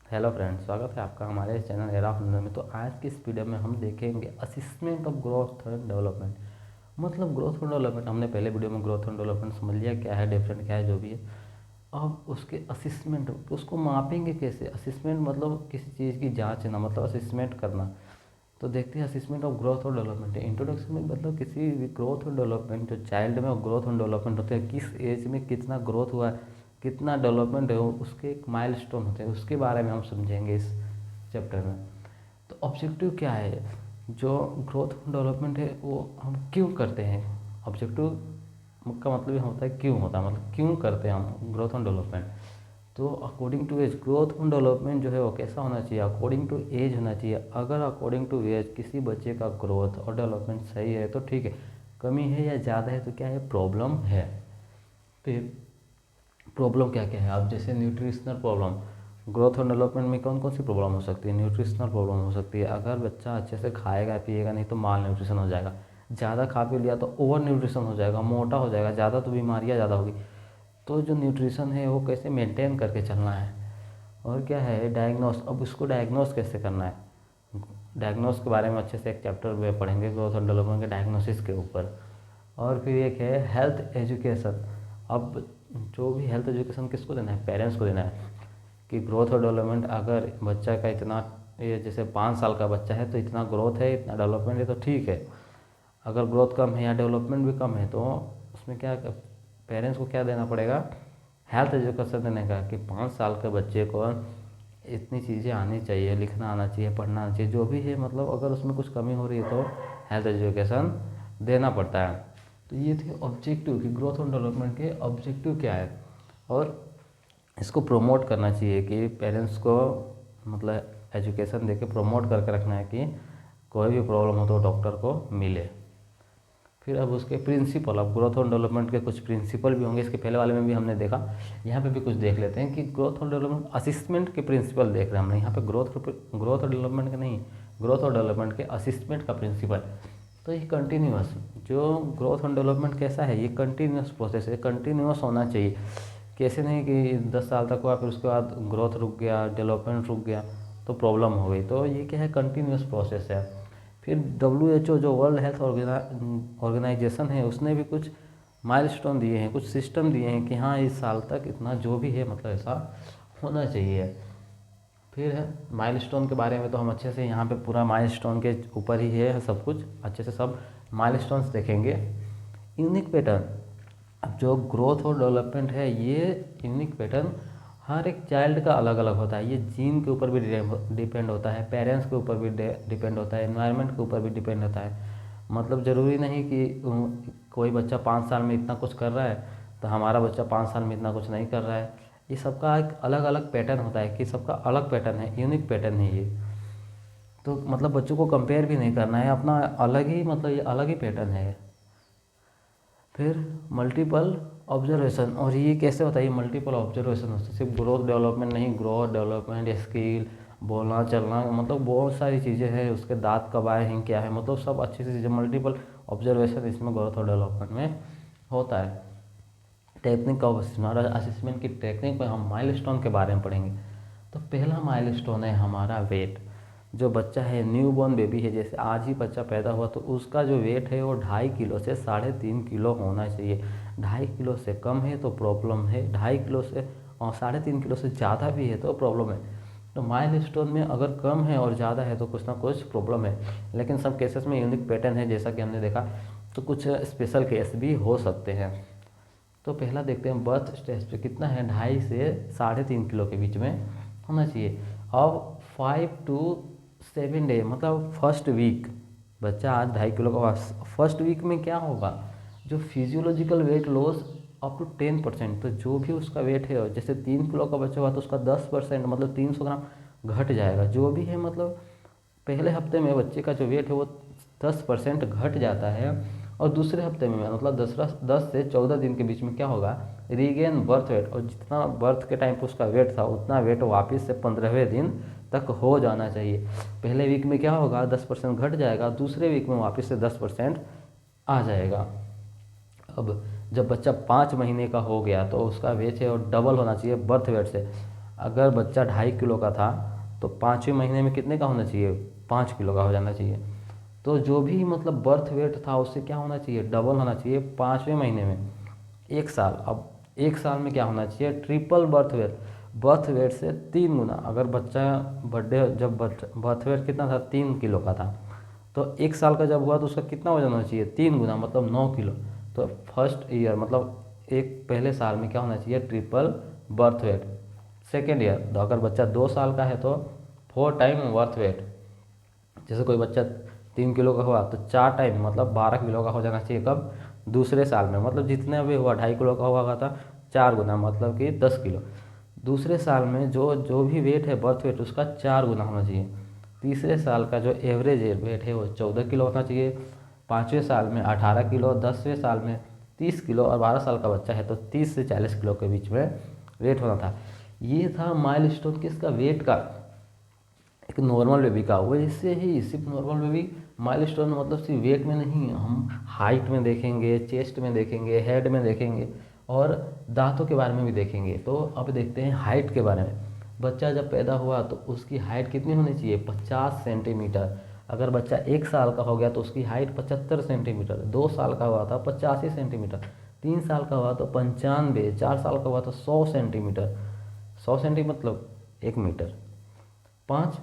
Hello friends, स्वागत है आपका हमारे चैनल एरा ऑफ लर्निंग में। तो आज की इस वीडियो में हम देखेंगे assessment of growth and development. मतलब ग्रोथ एंड डेवलपमेंट हमने पहले वीडियो में ग्रोथ एंड डेवलपमेंट समझ लिया, क्या है डिफरेंट, क्या है जो भी है। अब उसके असिस्मेंट, उसको मापेंगे कैसे। असिस्मेंट मतलब किसी चीज़ की जाँच ना, मतलब असिस्मेंट करना। तो देखते हैं असिस्मेंट ऑफ ग्रोथ और डेवलपमेंट। इंट्रोडक्शन में मतलब किसी भी ग्रोथ और डेवलपमेंट, जो चाइल्ड में ग्रोथ और डेवलपमेंट होते हैं, किस एज में कितना ग्रोथ हुआ है, कितना डेवलपमेंट है, उसके एक माइलस्टोन होते हैं, उसके बारे में हम समझेंगे इस चैप्टर में। तो ऑब्जेक्टिव क्या है, जो ग्रोथ और डेवलपमेंट है वो हम क्यों करते हैं। ऑब्जेक्टिव का मतलब ये होता है क्यों होता है, मतलब क्यों करते हैं हम ग्रोथ और डेवलपमेंट। तो according to age growth and development जो है वो कैसा होना चाहिए, अकॉर्डिंग टू एज होना चाहिए। अगर अकॉर्डिंग टू एज किसी बच्चे का ग्रोथ और डेवलपमेंट सही है तो ठीक है, कमी है या ज़्यादा है तो क्या है, प्रॉब्लम है। फिर प्रॉब्लम क्या क्या है, अब जैसे न्यूट्रिशनल प्रॉब्लम, ग्रोथ और डेवलपमेंट में कौन कौन सी प्रॉब्लम हो सकती है। न्यूट्रिशनल प्रॉब्लम हो सकती है, अगर बच्चा अच्छे से खाएगा पिएगा नहीं तो माल न्यूट्रिशन हो जाएगा। ज़्यादा खा पी लिया तो ओवर न्यूट्रिशन हो जाएगा, मोटा हो जाएगा, ज़्यादा तो बीमारियाँ ज़्यादा होगी। तो जो न्यूट्रिशन है वो कैसे मेंटेन करके चलना है। और क्या है डायग्नोस, अब उसको डायग्नोस कैसे करना है। डायग्नोस के बारे में अच्छे से एक चैप्टर में पढ़ेंगे, ग्रोथ और डेवलपमेंट के डायग्नोसिस के ऊपर। और फिर एक है हेल्थ एजुकेशन। अब जो भी हेल्थ एजुकेशन किसको देना है, पेरेंट्स को देना है। कि ग्रोथ और डेवलपमेंट, अगर बच्चा का इतना, ये जैसे 5 साल का बच्चा है तो इतना ग्रोथ है इतना डेवलपमेंट है तो ठीक है। अगर ग्रोथ कम है या डेवलपमेंट भी कम है तो उसमें क्या, पेरेंट्स को क्या देना पड़ेगा, हेल्थ एजुकेशन देने का। कि 5 साल के बच्चे को इतनी चीज़ें आनी चाहिए, लिखना आना चाहिए, पढ़ना आना चाहिए, जो भी है, मतलब अगर उसमें कुछ कमी हो रही है तो हेल्थ एजुकेशन देना पड़ता है। तो ये थे ऑब्जेक्टिव कि ग्रोथ और डेवलपमेंट के ऑब्जेक्टिव क्या है। और इसको प्रमोट करना चाहिए कि पेरेंट्स को, मतलब एजुकेशन देके प्रमोट करके रखना है कि कोई भी प्रॉब्लम हो तो डॉक्टर को मिले। फिर अब उसके प्रिंसिपल, अब ग्रोथ और डेवलपमेंट के कुछ प्रिंसिपल भी होंगे, इसके पहले वाले में भी हमने देखा, यहाँ पे भी कुछ देख लेते हैं कि ग्रोथ और डेवलपमेंट असिस्मेंट के प्रिंसिपल देख रहे हैं हमने यहाँ पे। ग्रोथ और डेवलपमेंट के नहीं, ग्रोथ और डेवलपमेंट के असिस्मेंट का प्रिंसिपल। तो ये कंटिन्यूअस, जो ग्रोथ और डेवलपमेंट कैसा है, ये कंटिन्यूअस प्रोसेस है, कंटिन्यूअस होना चाहिए। कैसे नहीं कि 10 साल तक हुआ फिर उसके बाद ग्रोथ रुक गया, डेवलपमेंट रुक गया तो प्रॉब्लम हो गई। तो ये क्या है, कंटिन्यूअस प्रोसेस है। फिर WHO जो वर्ल्ड हेल्थ ऑर्गेनाइजेशन है, उसने भी कुछ माइलस्टोन दिए हैं, कुछ सिस्टम दिए हैं कि हाँ इस साल तक इतना जो भी है मतलब ऐसा होना चाहिए। फिर है माइलस्टोन के बारे में तो हम अच्छे से यहाँ पे पूरा माइलस्टोन के ऊपर ही है सब कुछ, अच्छे से सब माइलस्टोन्स देखेंगे। यूनिक पैटर्न, अब जो ग्रोथ और डेवलपमेंट है ये यूनिक पैटर्न हर एक चाइल्ड का अलग अलग होता है। ये जीन के ऊपर भी डिपेंड होता है, पेरेंट्स के ऊपर भी डिपेंड होता है, एनवायरनमेंट के ऊपर भी डिपेंड होता है। मतलब ज़रूरी नहीं कि कोई बच्चा 5 साल में इतना कुछ कर रहा है तो हमारा बच्चा 5 साल में इतना कुछ नहीं कर रहा है। ये सबका एक अलग अलग पैटर्न होता है, कि सबका अलग पैटर्न है, यूनिक पैटर्न है ये। तो मतलब बच्चों को कंपेयर भी नहीं करना है, अपना अलग ही, मतलब ये अलग ही पैटर्न है। फिर मल्टीपल ऑब्जर्वेशन, और ये कैसे होता है, ये मल्टीपल ऑब्जर्वेशन होता है, सिर्फ ग्रोथ डेवलपमेंट नहीं, ग्रोथ डेवलपमेंट स्किल, बोलना चलना, मतलब बहुत सारी चीज़ें हैं, उसके दांत कब आए हैं क्या है, मतलब सब अच्छी सी चीज़ें, मल्टीपल ऑब्जर्वेशन इसमें ग्रोथ और डेवलपमेंट में होता है। टेक्निक ऑफ असेसमेंट की टेक्निक में हम माइलस्टोन के बारे में पढ़ेंगे। तो पहला माइलस्टोन है हमारा वेट। जो बच्चा है, न्यू बॉर्न बेबी है, जैसे आज ही बच्चा पैदा हुआ तो उसका जो वेट है वो 2.5 किलो से 3.5 किलो होना चाहिए। 2.5 किलो से कम है तो प्रॉब्लम है, 2.5 किलो से और 3.5 किलो से ज़्यादा भी है तो प्रॉब्लम है। तो माइलस्टोन में अगर कम है और ज़्यादा है तो कुछ ना कुछ प्रॉब्लम है। लेकिन सब केसेस में यूनिक पैटर्न है, जैसा कि हमने देखा। तो कुछ स्पेशल केस भी हो सकते हैं। तो पहला देखते हैं बर्थ स्टेज पे कितना है, 2.5 से 3.5 किलो के बीच में होना चाहिए। अब 5 to 7 डे, मतलब फर्स्ट वीक, बच्चा आज 2.5 किलो का हुआ, फर्स्ट वीक में क्या होगा, जो physiological weight loss up to 10%। तो जो भी उसका वेट है, जैसे 3 किलो का बच्चा हुआ तो उसका 10%, मतलब 300 ग्राम घट जाएगा, जो भी है। मतलब पहले हफ्ते में बच्चे का जो वेट है वो 10% घट जाता है, और दूसरे हफ्ते में मतलब 10 से 14 दिन के बीच में क्या होगा, रीगेन बर्थ वेट, और जितना बर्थ के टाइम पे उसका वेट था उतना वेट वापस से 15वें दिन तक हो जाना चाहिए। पहले वीक में क्या होगा, 10% घट जाएगा, दूसरे वीक में वापस से 10% आ जाएगा। अब जब बच्चा 5 महीने का हो गया तो उसका वेट है और डबल होना चाहिए बर्थ वेट से। अगर बच्चा 2.5 किलो का था तो 5वें महीने में कितने का होना चाहिए, 5 किलो का हो जाना चाहिए। तो जो भी मतलब बर्थ वेट था उससे क्या होना चाहिए, डबल होना चाहिए 5वें महीने में। 1 साल, अब 1 साल में क्या होना चाहिए, ट्रिपल बर्थ वेट से 3 गुना। अगर बच्चा बर्थडे जब बर्थ वेट कितना था, 3 किलो का था, तो 1 साल का जब हुआ तो उसका कितना वजन होना चाहिए, 3 गुना, मतलब 9 किलो। तो फर्स्ट ईयर मतलब एक पहले साल में क्या होना चाहिए, triple birth weight. Second year तो अगर बच्चा 2 साल का है तो 4 टाइम बर्थ वेट। जैसे कोई बच्चा 3 किलो का हुआ तो 4 टाइम मतलब 12 किलो का हो जाना चाहिए, कब, दूसरे साल में। मतलब जितने भी हुआ 2.5 किलो का हुआ था 4 गुना, मतलब कि 10 किलो। दूसरे साल में जो जो भी वेट है बर्थ वेट उसका 4 गुना होना चाहिए। तीसरे साल का जो एवरेज वेट है वो 14 किलो होना चाहिए। 5वें साल में 18 किलो, 10वें साल में 30 किलो, और 12 साल का बच्चा है तो 30 से 40 किलो के बीच में वेट होना था। ये था माइलस्टोन किसका, वेट का, एक नॉर्मल बेबी का। वैसे ही सिर्फ नॉर्मल बेबी माइलस्टोन मतलब सिर्फ वेट में नहीं, हम हाइट में देखेंगे, चेस्ट में देखेंगे, हेड में देखेंगे, और दांतों के बारे में भी देखेंगे। तो अब देखते हैं हाइट के बारे में। बच्चा जब पैदा हुआ तो उसकी हाइट कितनी होनी चाहिए, 50 सेंटीमीटर। अगर बच्चा 1 साल का हो गया तो उसकी हाइट 75 सेंटीमीटर। 2 साल का हुआ था 85 सेंटीमीटर। 3 साल का हुआ तो 95। 4 साल का हुआ तो 100 सेंटीमीटर। 100 सेंटी मतलब 1 मीटर। 5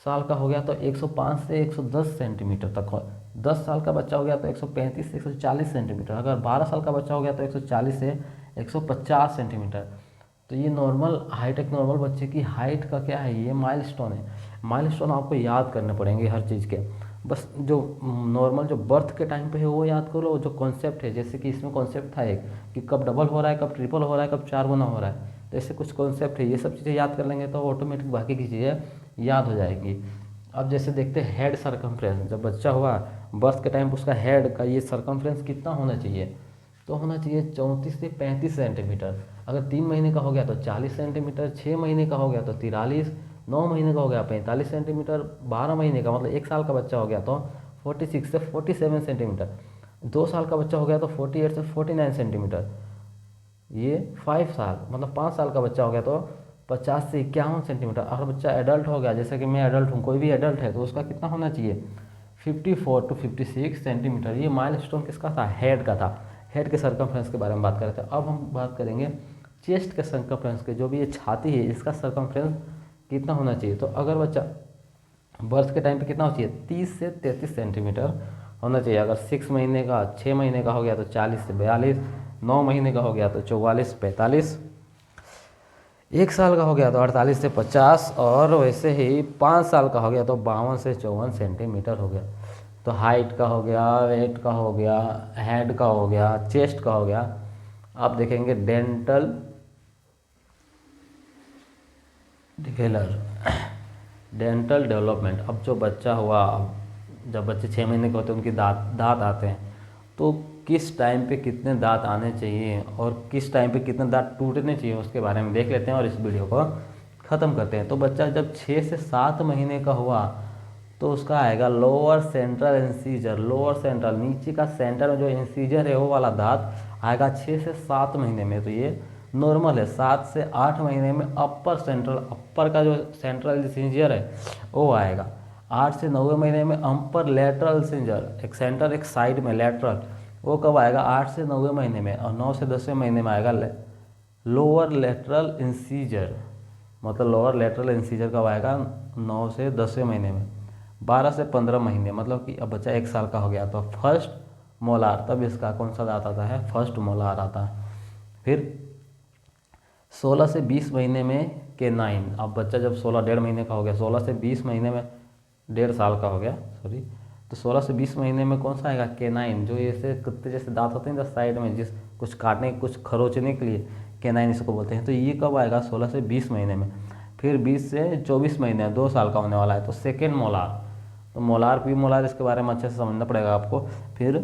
साल का हो गया तो 105 से 110 सेंटीमीटर तक हो। 10 साल का बच्चा हो गया तो 135 से 140 सेंटीमीटर। अगर 12 साल का बच्चा हो गया तो 140 से 150 सेंटीमीटर। तो ये नॉर्मल हाइट, एक नॉर्मल बच्चे की हाइट का क्या है, ये माइलस्टोन है। माइलस्टोन आपको याद करने पड़ेंगे हर चीज़ के। बस जो नॉर्मल जो बर्थ के टाइम पे है वो याद करो, जो कॉन्सेप्ट है, जैसे कि इसमें कॉन्सेप्ट था एक कि कब डबल हो रहा है, कब ट्रिपल हो रहा है, कब 4 गुना हो रहा है। तो ऐसे कुछ कॉन्सेप्ट है, ये सब चीज़ें याद कर लेंगे तो ऑटोमेटिक बाकी की चीज़ें याद हो जाएंगी। अब जैसे देखते हैं हेड सर्कमफ्रेंस, जब बच्चा हुआ बर्थ के टाइम उसका हेड का ये सर्कमफ्रेंस कितना होना चाहिए, तो होना चाहिए 34 से 35 सेंटीमीटर। अगर 3 महीने का हो गया तो 40 सेंटीमीटर, 6 महीने का हो गया तो 43, 9 महीने का हो गया 45 सेंटीमीटर, 12 महीने का मतलब 1 साल का बच्चा हो गया तो 46 से 47 सेंटीमीटर, 2 साल का बच्चा हो गया तो 48 से 49 सेंटीमीटर। ये 5 साल मतलब 5 साल का बच्चा हो गया तो 50 से 51 सेंटीमीटर। अगर बच्चा एडल्ट हो गया, जैसे कि मैं एडल्ट हूँ, कोई भी एडल्ट है, तो उसका कितना होना चाहिए, 54 टू 56 सेंटीमीटर। ये माइलस्टोन किसका था, हेड का था। हेड के सर्कमफ्रेंस के बारे में बात कर रहे थे। अब हम बात करेंगे चेस्ट के सर्कमफ्रेंस के, जो भी ये छाती है इसका सर्कमफ्रेंस कितना होना चाहिए। तो अगर बच्चा बर्थ के टाइम पे कितना होना चाहिए, 30 से 33 सेंटीमीटर होना चाहिए। अगर 6 महीने का, 6 महीने का हो गया तो 40 से 42, 9 महीने का हो गया तो 44 से 45, 1 साल का हो गया तो 48 से 50, और वैसे ही 5 साल का हो गया तो 52 से 54 सेंटीमीटर हो गया। तो हाइट का हो गया, वेट का हो गया, हेड का हो गया, चेस्ट का हो गया। आप देखेंगे डेंटल डेवलपमेंट। अब जो बच्चा हुआ, जब बच्चे 6 महीने के होते हैं उनके दांत आते हैं, तो किस टाइम पे कितने दांत आने चाहिए और किस टाइम पे कितने दांत टूटने चाहिए उसके बारे में देख लेते हैं और इस वीडियो को ख़त्म करते हैं। तो बच्चा जब 6 से 7 महीने का हुआ तो उसका आएगा lower central incisor. Lower central, नीचे का सेंटर में जो इंसीजर है वो वाला दांत आएगा 6 से 7 महीने में। तो ये नॉर्मल है। 7 से 8 महीने में अपर का जो सेंट्रल इंसीजर है वो आएगा। 8 से 9 महीने में अपर लेटरल इंसीजर, एक सेंटर एक साइड में लेटरल, वो कब आएगा, 8 से 9 महीने में। और 9 से 10वें महीने में आएगा लोअर लेटरल इंसीजर। मतलब लोअर लेटरल इंसीजर कब आएगा, 9 से 10वें महीने में। 12 से 15 महीने मतलब कि अब बच्चा 1 साल का हो गया तो फर्स्ट मोलार, तब इसका कौन सा दांत आता है, फर्स्ट मोलार आता है। फिर 16 से 20 महीने में केनाइन। अब बच्चा जब 16 महीने का हो गया, 16 से 20 महीने में 1.5 साल का हो गया, सॉरी, तो 16 से 20 महीने में कौन सा आएगा, केनाइन। जो ऐसे कुत्ते जैसे दांत होते हैं साइड में, जिस कुछ काटने कुछ खरोचने के लिए केनाइन इसको बोलते हैं। तो ये कब आएगा, 16 से 20 महीने में। फिर 20 से 24 महीने, 2 साल का होने वाला है तो सेकेंड मोलार। तो मोलार पी मोलार इसके बारे में अच्छे से समझना पड़ेगा आपको। फिर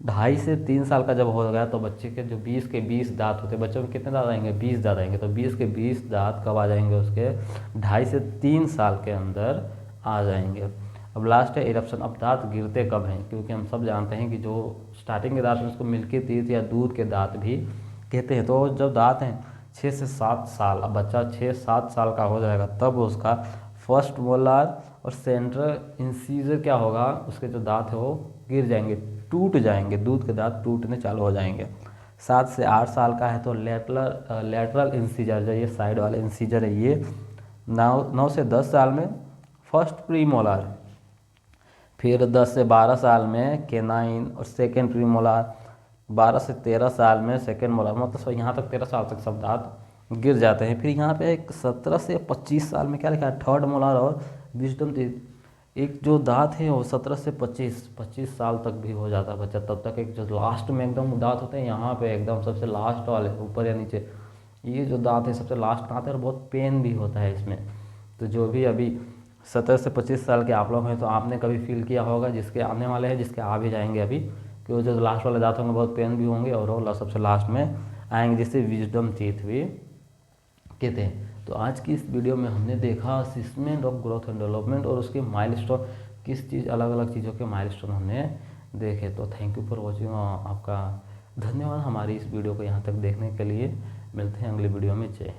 2.5 से 3 साल का जब हो गया तो बच्चे के जो 20 के 20 दांत होते हैं, बच्चों में कितने दांत आएंगे, 20 दांत आएंगे। तो 20 के 20 दांत कब आ जाएंगे उसके, 2.5 से 3 साल के अंदर आ जाएंगे। अब लास्ट है इरप्शन। अब दांत गिरते कब हैं, क्योंकि हम सब जानते हैं कि जो स्टार्टिंग के दांत हैं उसको मिल्की टीथ या दूध के दांत भी कहते हैं। तो जब दांत हैं 6 से 7 साल, अब बच्चा 6-7 साल का हो जाएगा तब उसका फर्स्ट मोलार और सेंट्रल इंसीजर क्या होगा, उसके जो दांत है वो गिर जाएंगे, टूट जाएंगे, दूध के दांत टूटने चालू हो जाएंगे। 7 से 8 साल का है तो लेटरल इंसीजर, जो ये साइड वाले इंसीजर है ये 9 से 10 साल में फर्स्ट प्री मोलार, फिर 10 से 12 साल में केनाइन और सेकेंड प्री मोलार, 12 से 13 साल में सेकेंड मोलार, मतलब यहाँ तक 13 साल तक सब दांत गिर जाते हैं। फिर यहाँ पे एक 17 से 25 साल में क्या लिखा है, थर्ड मोलार और विजडम टीथ, एक जो दांत है वो 17 से 25 साल तक भी हो जाता है बच्चा, तब तक एक जो लास्ट में एकदम दांत होते हैं यहाँ पे एकदम सबसे लास्ट वाले ऊपर या नीचे, ये जो दांत है सबसे लास्ट दांत है और बहुत पेन भी होता है इसमें। तो जो भी अभी 17 से 25 साल के आप लोग हैं तो आपने कभी फील किया होगा, जिसके आने वाले हैं, जिसके आ भी जाएंगे अभी, कि वो जो लास्ट वाले दांत होंगे बहुत पेन भी होंगे और वो सबसे लास्ट में आएंगे, जिससे विजडम टीथ भी कहते हैं। तो आज की इस वीडियो में हमने देखा assessment of growth and development और उसके माइलस्टोन, किस चीज़ अलग अलग चीज़ों के माइलस्टोन हमने देखे। तो थैंक यू फॉर वॉचिंग, आपका धन्यवाद हमारी इस वीडियो को यहाँ तक देखने के लिए। मिलते हैं अगली वीडियो में। जय हिंद।